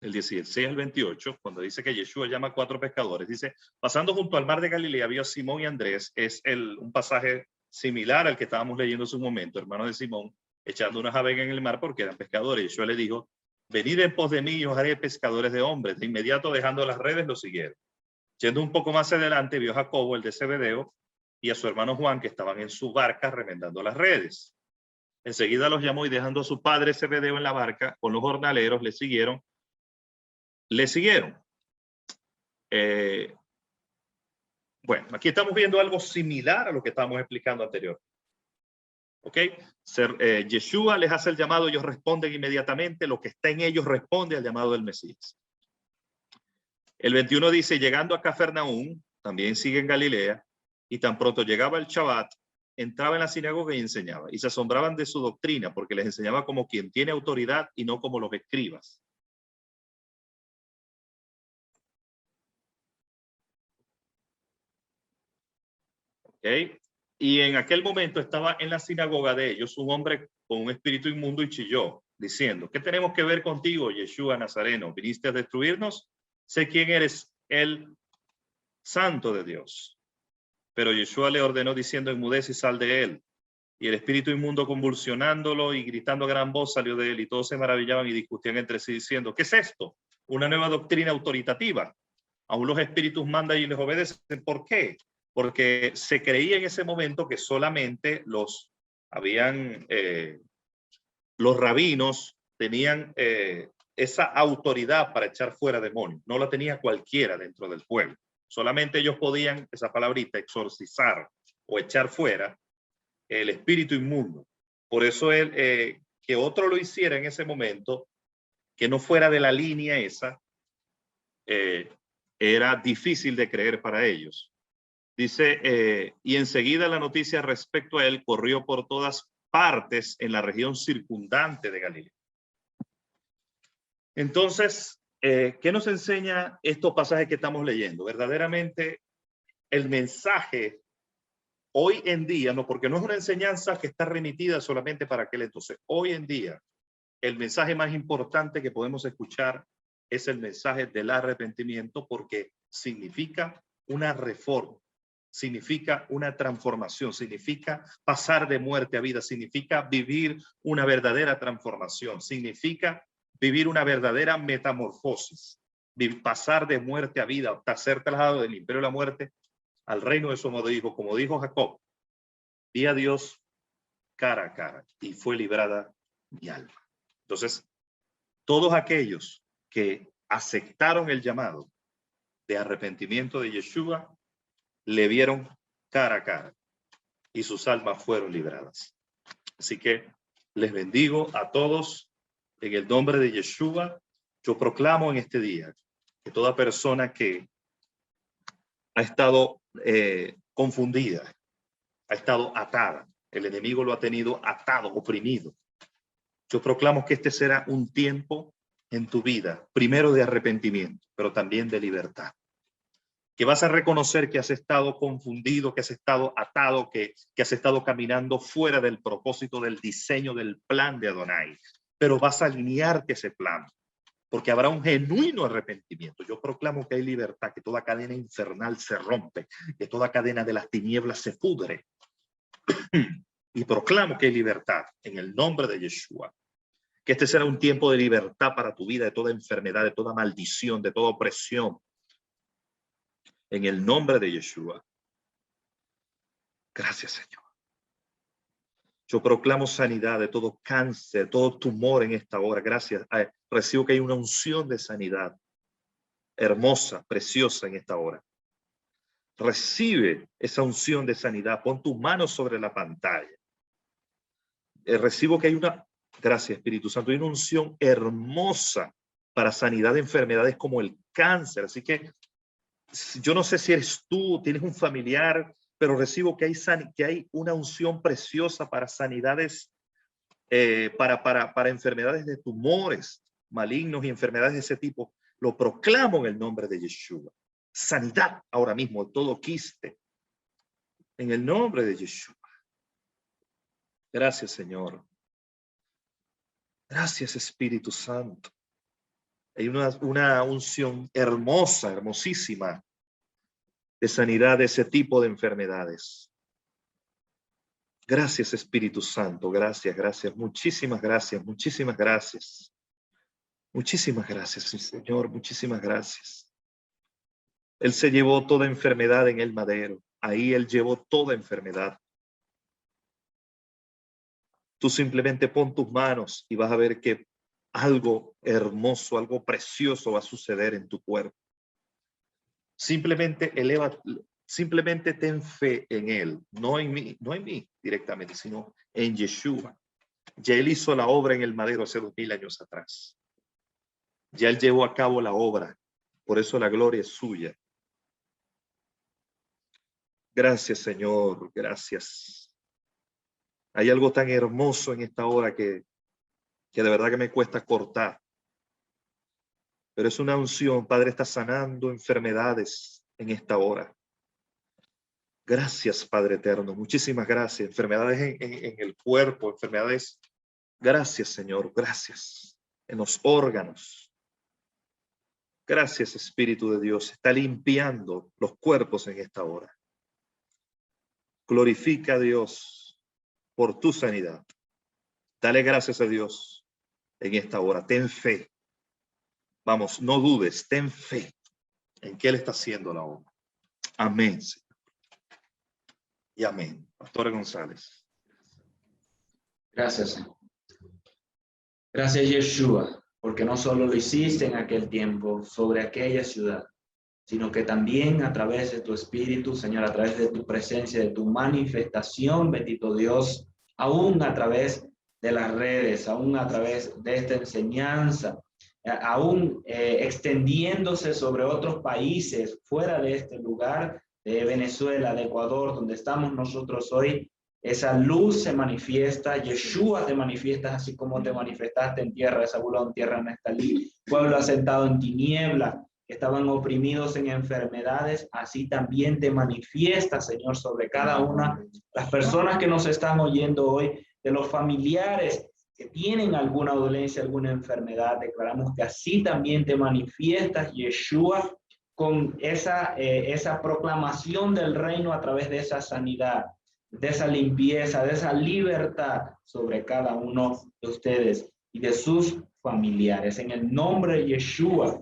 el 16 al 28, cuando dice que Yeshua llama a 4 pescadores, dice, pasando junto al mar de Galilea, vio a Simón y Andrés. Es un pasaje similar al que estábamos leyendo hace un momento, hermano de Simón, echando una javega en el mar porque eran pescadores. Yeshua le dijo, venid en pos de mí y os haré pescadores de hombres. De inmediato, dejando las redes, lo siguieron. Yendo un poco más adelante, vio a Jacobo, el de Zebedeo, y a su hermano Juan, que estaban en su barca remendando las redes. Enseguida los llamó y dejando a su padre Zebedeo en la barca con los jornaleros, le siguieron. Bueno, aquí estamos viendo algo similar a lo que estábamos explicando anterior. ¿Ok? Yeshua les hace el llamado, ellos responden inmediatamente, lo que está en ellos responde al llamado del Mesías. El 21 dice, llegando a Cafarnaúm, también sigue en Galilea, y tan pronto llegaba el Shabbat, entraba en la sinagoga y enseñaba, y se asombraban de su doctrina, porque les enseñaba como quien tiene autoridad y no como los escribas. ¿Okay? Y en aquel momento estaba en la sinagoga de ellos un hombre con un espíritu inmundo y chilló, diciendo, ¿qué tenemos que ver contigo, Yeshua Nazareno? ¿Viniste a destruirnos? Sé quién eres, el Santo de Dios. Pero Yeshua le ordenó diciendo, enmudece y sal de él. Y el espíritu inmundo, convulsionándolo y gritando a gran voz, salió de él, y todos se maravillaban y discutían entre sí diciendo, ¿qué es esto? Una nueva doctrina autoritativa. Aún los espíritus mandan y les obedecen. ¿Por qué? Porque se creía en ese momento que solamente los rabinos tenían esa autoridad para echar fuera demonios. No la tenía cualquiera dentro del pueblo. Solamente ellos podían, esa palabrita, exorcizar o echar fuera el espíritu inmundo. Por eso que otro lo hiciera en ese momento, que no fuera de la línea esa, era difícil de creer para ellos. Dice, y enseguida la noticia respecto a él corrió por todas partes en la región circundante de Galilea. Entonces, ¿qué nos enseña estos pasajes que estamos leyendo? Verdaderamente, el mensaje hoy en día, no, porque no es una enseñanza que está remitida solamente para aquel entonces. Hoy en día, el mensaje más importante que podemos escuchar es el mensaje del arrepentimiento, porque significa una reforma, significa una transformación, significa pasar de muerte a vida, significa vivir una verdadera transformación, significa vivir una verdadera metamorfosis, pasar de muerte a vida, hasta ser trasladado del imperio de la muerte al reino de su amado Hijo. Como dijo Jacob, vi a Dios cara a cara y fue librada mi alma. Entonces, todos aquellos que aceptaron el llamado de arrepentimiento de Yeshua, le vieron cara a cara y sus almas fueron libradas. Así que les bendigo a todos en el nombre de Yeshua. Yo proclamo en este día que toda persona que ha estado confundida, ha estado atada, el enemigo lo ha tenido atado, oprimido. Yo proclamo que este será un tiempo en tu vida, primero de arrepentimiento, pero también de libertad. Que vas a reconocer que has estado confundido, que has estado atado, que has estado caminando fuera del propósito, del diseño, del plan de Adonai. Pero vas a alinearte ese plan, porque habrá un genuino arrepentimiento. Yo proclamo que hay libertad, que toda cadena infernal se rompe, que toda cadena de las tinieblas se pudre. Y proclamo que hay libertad en el nombre de Yeshua. Que este será un tiempo de libertad para tu vida, de toda enfermedad, de toda maldición, de toda opresión. En el nombre de Yeshua. Gracias, Señor. Yo proclamo sanidad de todo cáncer, todo tumor en esta hora. Gracias. Recibo que hay una unción de sanidad hermosa, preciosa en esta hora. Recibe esa unción de sanidad. Pon tus manos sobre la pantalla. Recibo que hay una, gracias Espíritu Santo, hay una unción hermosa para sanidad de enfermedades como el cáncer. Así que yo no sé si eres tú, tienes un familiar, pero recibo que hay una unción preciosa para sanidades, para enfermedades de tumores malignos y enfermedades de ese tipo. Lo proclamo en el nombre de Yeshua. Sanidad ahora mismo de todo quiste. En el nombre de Yeshua. Gracias, Señor. Gracias, Espíritu Santo. Hay una unción hermosa, hermosísima, de sanidad de ese tipo de enfermedades. Gracias, Espíritu Santo. Gracias, gracias. Muchísimas gracias, muchísimas gracias. Muchísimas gracias, Señor. Muchísimas gracias. Él se llevó toda enfermedad en el madero. Ahí Él llevó toda enfermedad. Tú simplemente pon tus manos y vas a ver que algo hermoso, algo precioso va a suceder en tu cuerpo. Simplemente simplemente ten fe en Él, no en mí directamente, sino en Yeshua. Ya Él hizo la obra en el madero hace 2000 años atrás. Ya Él llevó a cabo la obra. Por eso la gloria es suya. Gracias, Señor. Gracias. Hay algo tan hermoso en esta hora que de verdad que me cuesta cortar. Pero es una unción. Padre está sanando enfermedades en esta hora. Gracias, Padre eterno. Muchísimas gracias. Enfermedades en el cuerpo, enfermedades. Gracias, Señor. Gracias. En los órganos. Gracias, Espíritu de Dios. Está limpiando los cuerpos en esta hora. Glorifica a Dios por tu sanidad. Dale gracias a Dios en esta hora. Ten fe. Vamos, no dudes. Ten fe en que Él está haciendo la obra. Amén. Y amén. Pastor González. Gracias, Señor. Gracias, Yeshua, porque no solo lo hiciste en aquel tiempo sobre aquella ciudad, sino que también a través de tu Espíritu, Señor, a través de tu presencia, de tu manifestación, bendito Dios, aún a través de las redes, aún a través de esta enseñanza, aún extendiéndose sobre otros países fuera de este lugar, de Venezuela, de Ecuador, donde estamos nosotros hoy. Esa luz se manifiesta, Yeshua te manifiestas así como te manifestaste en tierra de Zabulón, tierra de Neftalí, pueblo asentado en tinieblas, que estaban oprimidos en enfermedades, así también te manifiestas, Señor, sobre cada una. Las personas que nos están oyendo hoy, de los familiares que tienen alguna dolencia, alguna enfermedad, declaramos que así también te manifiestas, Yeshua, con esa proclamación del reino a través de esa sanidad, de esa limpieza, de esa libertad sobre cada uno de ustedes y de sus familiares. En el nombre de Yeshua,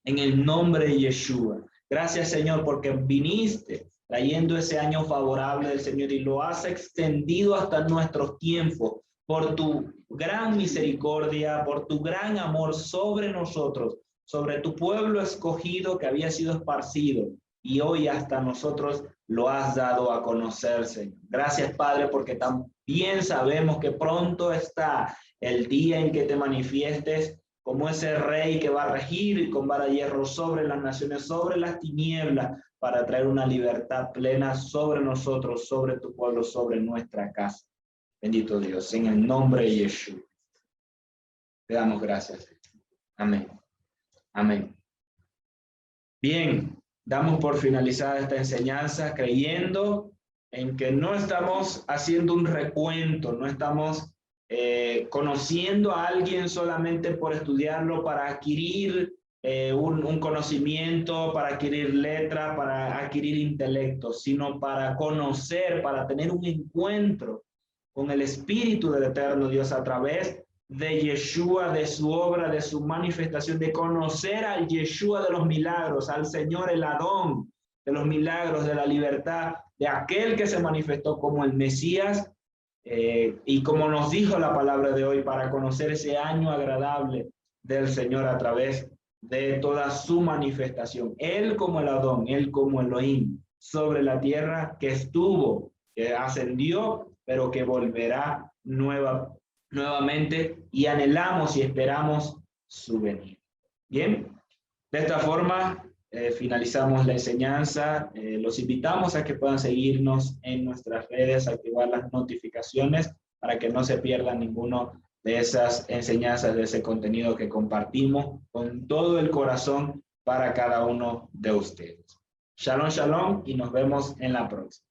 en el nombre de Yeshua. Gracias, Señor, porque viniste trayendo ese año favorable del Señor y lo has extendido hasta nuestros tiempos por tu gran misericordia, por tu gran amor sobre nosotros, sobre tu pueblo escogido que había sido esparcido, y hoy hasta nosotros lo has dado a conocer, Señor. Gracias, Padre, porque también sabemos que pronto está el día en que te manifiestes como ese rey que va a regir con vara de hierro sobre las naciones, sobre las tinieblas, para traer una libertad plena sobre nosotros, sobre tu pueblo, sobre nuestra casa. Bendito Dios, en el nombre de Yeshua. Te damos gracias. Amén. Amén. Bien, damos por finalizada esta enseñanza creyendo en que no estamos haciendo un recuento, no estamos conociendo a alguien solamente por estudiarlo para adquirir un conocimiento, para adquirir letra, para adquirir intelecto, sino para conocer, para tener un encuentro con el Espíritu del Eterno Dios a través de Yeshua, de su obra, de su manifestación, de conocer al Yeshua de los milagros, al Señor el Adón de los milagros, de la libertad, de aquel que se manifestó como el Mesías, y como nos dijo la palabra de hoy, para conocer ese año agradable del Señor a través de toda su manifestación. Él como el Adón, Él como Elohim, sobre la tierra, que estuvo, que ascendió, pero que volverá nuevamente, y anhelamos y esperamos su venida. Bien, de esta forma finalizamos la enseñanza. Los invitamos a que puedan seguirnos en nuestras redes, activar las notificaciones para que no se pierdan ninguno de esas enseñanzas, de ese contenido que compartimos con todo el corazón para cada uno de ustedes. Shalom, shalom, y nos vemos en la próxima.